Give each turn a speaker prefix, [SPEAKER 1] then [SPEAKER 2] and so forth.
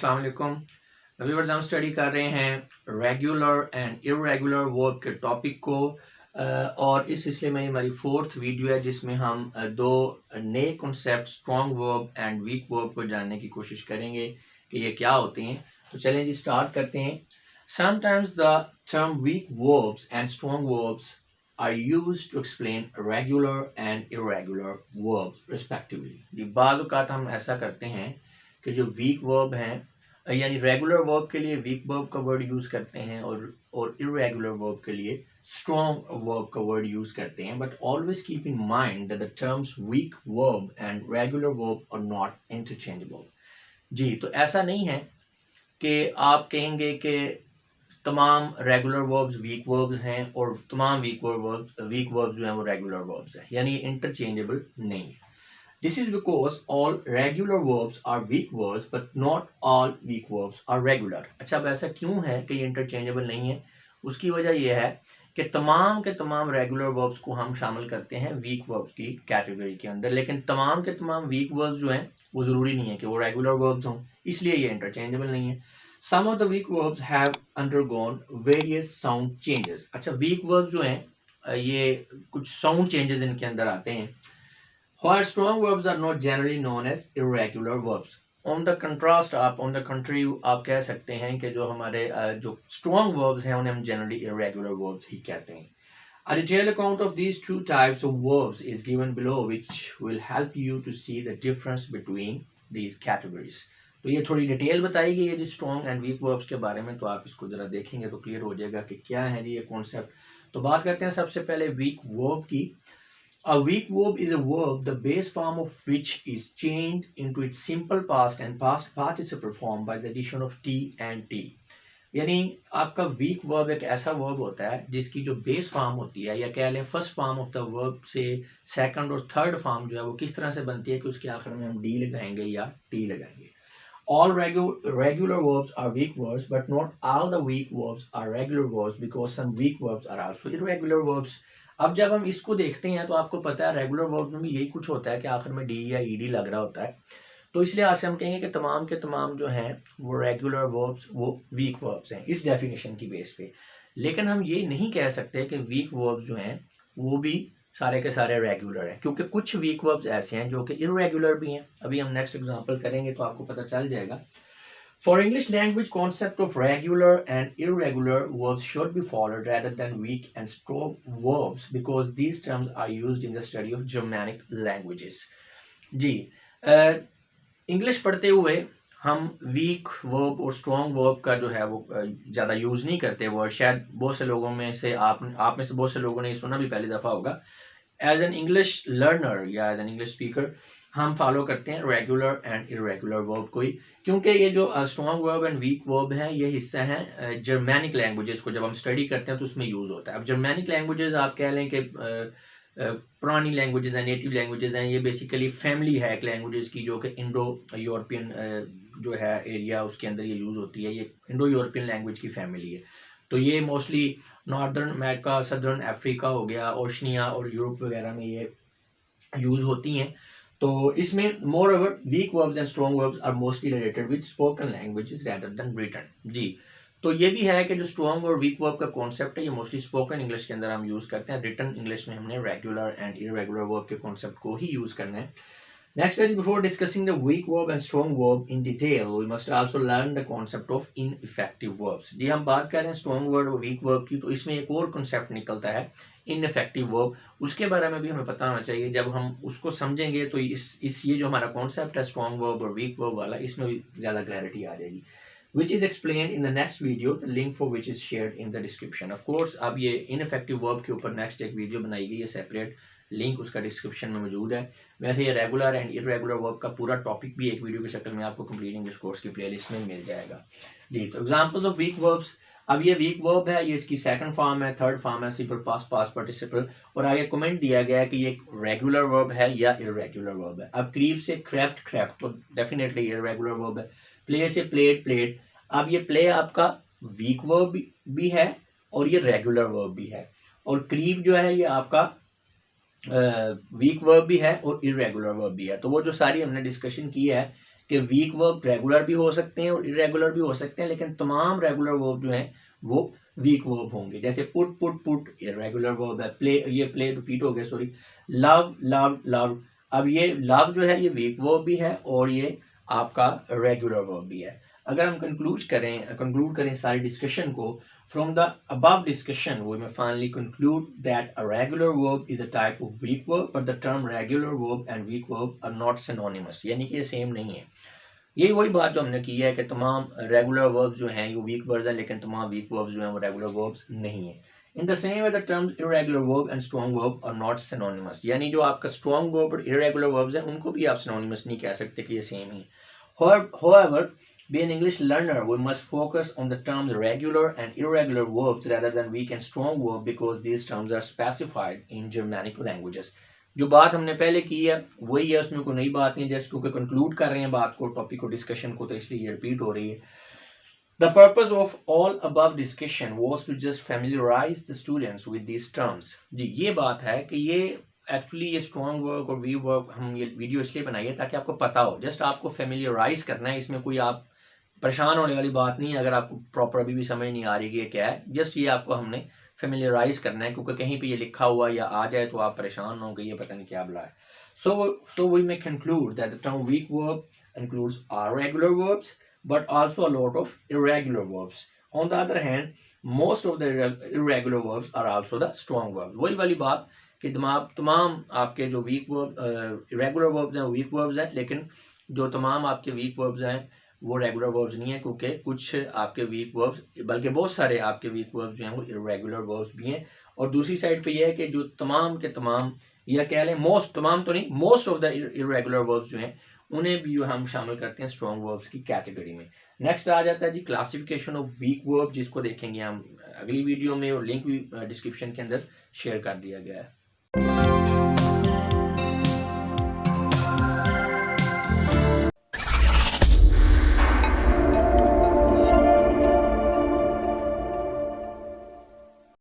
[SPEAKER 1] अस्सलाम वालेकुम व्यूअर्स। हम स्टडी कर रहे हैं रेगुलर एंड इर्रेगुलर वर्ब के टॉपिक को और इस सिलसिले में हमारी फोर्थ वीडियो है जिसमें हम दो नए concept strong verb and weak verb को जानने की कोशिश करेंगे कि ये क्या होते हैं। तो चलें जी स्टार्ट करते हैं। Sometimes the term weak verbs and strong verbs are used to explain regular and irregular verbs respectively। जी बाज़ औक़ात हम ऐसा करते हैं कि जो वीक वर्ब हैं यानी रेगुलर वर्ब के लिए वीक वर्ब का वर्ड यूज़ करते हैं और इरेगुलर वर्ब के लिए स्ट्रॉन्ग वर्ब का वर्ड यूज़ करते हैं। But always keep in mind that the terms weak verb and regular verb are not interchangeable. जी तो ऐसा नहीं है कि आप कहेंगे कि तमाम रेगुलर वर्ब्स वीक वर्ब्स हैं और तमाम वीक वर्ब्स जो हैं वो रेगुलर वर्ब्स हैं, यानी इंटरचेंजेबल नहीं है। This is because all regular verbs are weak verbs but not all weak verbs are regular। अच्छा अब ऐसा क्यों है कि ये इंटरचेंजेबल नहीं है? उसकी वजह यह है कि तमाम के तमाम रेगुलर वर्ब्स को हम शामिल करते हैं वीक वर्ब्स की कैटेगरी के अंदर, लेकिन तमाम के तमाम वीक वर्ब्स जो हैं वो ज़रूरी नहीं है कि वो रेगुलर वर्ब्स हों, इसलिए ये इंटरचेंजेबल नहीं है। Some of the weak verbs have undergone various sound changes। अच्छा वीक वर्ब्स जो हैं ये कुछ साउंड चेंजेस इनके अंदर आते हैं। While strong verbs are not generally known as irregular verbs। On the contrast on the contrary आप कह सकते हैं कि जो हमारे जो strong verbs हैं उन्हें हम generally irregular verbs ही कहते हैं। A detailed account of these two types of verbs is given below which will help you to see the difference between these categories। तो ये थोड़ी डिटेल बताई गई है G strong and week verbs के बारे में, तो आप इसको ज़रा देखेंगे तो क्लियर हो जाएगा कि क्या है जी ये कॉन्सेप्ट। तो बात करते हैं सबसे पहले वीक वर्ब की। A weak verb is a verb the base form of which is changed into its simple past and past participle form by the addition of t and t। यानी आपका week verb एक ऐसा verb होता है जिसकी जो base form होती है या कह लें first form of the verb से सेकंड और थर्ड फॉर्म जो है वो किस तरह से बनती है कि उसके आखिर में हम डी लगाएंगे या टी लगाएंगे। All regular verbs are weak verbs but not all the weak verbs are regular verbs because some weak verbs are also irregular verbs। अब जब हम इसको देखते हैं तो आपको पता है रेगुलर वर्ब में भी यही कुछ होता है कि आखिर में डी या ईडी लग रहा होता है, तो इसलिए आज से हम कहेंगे कि तमाम के तमाम जो हैं वो रेगुलर वर्ब्स वो वीक वर्ब्स हैं इस डेफिनेशन की बेस पे। लेकिन हम ये नहीं कह सकते कि वीक वर्ब्स जो हैं वो भी सारे के सारे रेगुलर हैं, क्योंकि कुछ वीक वर्ब्स ऐसे हैं जो कि इरेगुलर भी हैं। अभी हम नेक्स्ट एग्जांपल करेंगे तो आपको पता चल जाएगा। For English language, concept of regular and irregular verbs should be followed rather than weak and strong verbs because these terms are used in the study of Germanic languages। जी English पढ़ते हुए हम वीक वर्ब और strong verb का जो है वो ज़्यादा यूज़ नहीं करते वर्ड। शायद बहुत से लोगों में से आप में से बहुत से लोगों ने सुना भी पहली दफ़ा होगा। एज एन इंग्लिश लर्नर या एज एन इंग्लिश स्पीकर हम फॉलो करते हैं रेगुलर एंड इरेगुलर वर्ब को ही, क्योंकि ये जो strong verb and weak verb हैं ये हिस्सा हैं जर्मैनिक लैंग्वेजेस को जब हम स्टडी करते हैं तो उसमें यूज़ होता है। अब जर्मैनिक लैंग्वेजेस आप कह लें कि पुरानी लैंग्वेजेस हैं, नेटिव लैंग्वेजेस हैं, ये बेसिकली फैमिली है एक लैंग्वेजेस की जो कि इंडो यूरोपियन जो है एरिया उसके अंदर ये यूज़ होती है। ये इंडो यूरोपियन लैंग्वेज की फैमिली है, तो ये mostly northern America, southern Africa हो गया, ओशनिया और यूरोप वगैरह में ये यूज़ होती हैं। तो इसमें moreover weak verbs and strong verbs are mostly related with spoken languages rather than written. जी तो ये भी है कि जो स्ट्रॉन्ग और वीक वर्ब का कॉन्सेप्ट है ये मोस्टली स्पोकन इंग्लिश के अंदर हम यूज़ करते हैं, रिटन इंग्लिश में हमने रेगुलर एंड इरेगुलर वर्ब के कॉन्सेप्ट को ही यूज़ करना है। Next is before discussing the weak verb and strong verb in detail, we must also learn the concept of ineffective verbs। जी हम बात कर रहे हैं स्ट्रॉन्ग वर्ड और वीक वर्ब की, तो इसमें एक और कंसेप्ट निकलता है इनइफेक्टिव वर्ब, उसके बारे में भी हमें पता होना चाहिए। जब हम उसको समझेंगे तो इस ये जो हमारा कॉन्सेप्ट है स्ट्रॉन्ग वर्ब और वीक वर्ब वाला, इसमें भी ज़्यादा क्लैरिटी आ जाएगी, which is explained in the next video, the link for which is shared in the description। Of course अब ये ineffective verb के ऊपर नेक्स्ट एक वीडियो बनाई गई है सेपरेट, लिंक उसका डिस्क्रिप्शन में मौजूद है। वैसे ये रेगुलर एंड इरेगुलर वर्ब का पूरा टॉपिक भी एक वीडियो की शक्ल में आपको कंप्लीट इंग्लिश कोर्स की प्लेलिस्ट में मिल जाएगा। जी तो एग्जांपल्स ऑफ वीक वर्ब्स। अब ये वीक वर्ब है, ये इसकी सेकंड फॉर्म है, थर्ड फॉर्म है सिंपल पास्ट, पास्ट पार्टिसिपल, और आगे कमेंट दिया गया है कि ये रेगुलर वर्ब है या इरेगुलर वर्ब है। अब क्रीप से क्रेप्ट, क्रेप्ट तो डेफिनेटली इरेगुलर वर्ब है। प्ले से प्लेड, प्लेड, अब ये प्ले आपका वीक वर्ब भी है और ये रेगुलर वर्ब भी है, और क्रीप जो है ये आपका वीक वर्ब भी है और इरेगुलर वर्ब भी है। तो वो जो सारी हमने डिस्कशन की है कि वीक वर्ब रेगुलर भी हो सकते हैं और इरेगुलर भी हो सकते हैं, लेकिन तमाम रेगुलर वर्ब जो हैं वो वीक वर्ब होंगे। जैसे पुट इरेगुलर वर्ब है, प्ले, ये प्ले रिपीट हो गया, सॉरी, लव लव लव। अब ये लव जो है ये वीक वर्ब भी है और ये आपका रेगुलर वर्ब भी है। अगर हम कंक्लूड करें सारी डिस्कशन को, from the above discussion we may finally conclude that a regular verb is a type of weak verb, but the term regular verb and weak verb are not synonymous, यानी कि ये same नहीं है। यही वही बात जो हमने की है कि तमाम रेगुलर वर्ब्स जो हैं वो वीक वर्ब्स हैं, लेकिन तमाम वीक वर्ब्स जो हैं वो रेगुलर वर्ब्स नहीं है। In the same way the terms irregular verb and strong verb are not synonymous, यानी जो आपका स्ट्रॉन्ग वर्ब और इरेगुलर वर्ब्स हैं उनको भी आप सिनोनिमस नहीं कह सकते कि ये same he. However, being an English learner, we must focus on the terms regular and irregular verbs rather than weak and strong verb because these terms are specified in Germanic languages. जो बात हमने पहले की है वही है, उसमें कोई नई बात नहीं, जस्ट क्योंकि कंक्लूड कर रहे हैं बात को, टॉपिक को, डिस्कशन को, तो इसलिए ये रिपीट हो रही है। The purpose of all above discussion was to just familiarize the students with these terms. जी ये बात है कि ये एक्चुअली ये स्ट्रॉन्ग वर्क और वी वर्क हम ये वीडियो इसलिए बनाई है ताकि आपको पता हो, जस्ट आपको फेमिलियराइज करना है, इसमें कोई आप परेशान होने वाली बात नहीं है। अगर आपको प्रॉपर अभी भी समझ नहीं आ रही कि ये क्या है, जस्ट ये आपको हमने फेमिलियराइज करना है, क्योंकि कहीं पे ये लिखा हुआ या आ जाए तो आप परेशान हो गए ये पता नहीं क्या बुला है। So we may conclude that the term weak verb includes our regular verbs but also a lot of irregular verbs. On the other hand, most of the irregular verbs are also the strong verbs. वही वाली बात कि तमाम आपके जो week verb irregular verbs हैं week verbs हैं, लेकिन जो तमाम आपके वीक वर्ब्स हैं वो रेगुलर वर्ब्स नहीं है, क्योंकि कुछ आपके वीक वर्ब्स बल्कि बहुत सारे आपके वीक वर्ब्स जो हैं वो इरेगुलर वर्ब्स भी हैं। और दूसरी साइड पे ये है कि जो तमाम के तमाम, या कह लें मोस्ट, तमाम तो नहीं, most of the irregular verbs जो हैं उन्हें भी हम शामिल करते हैं स्ट्रॉन्ग वर्ब्स की कैटेगरी में। नेक्स्ट आ जाता है जी क्लासिफिकेशन ऑफ वीक वर्ब, जिसको देखेंगे हम अगली वीडियो में और लिंक भी डिस्क्रिप्शन के अंदर शेयर कर दिया गया है।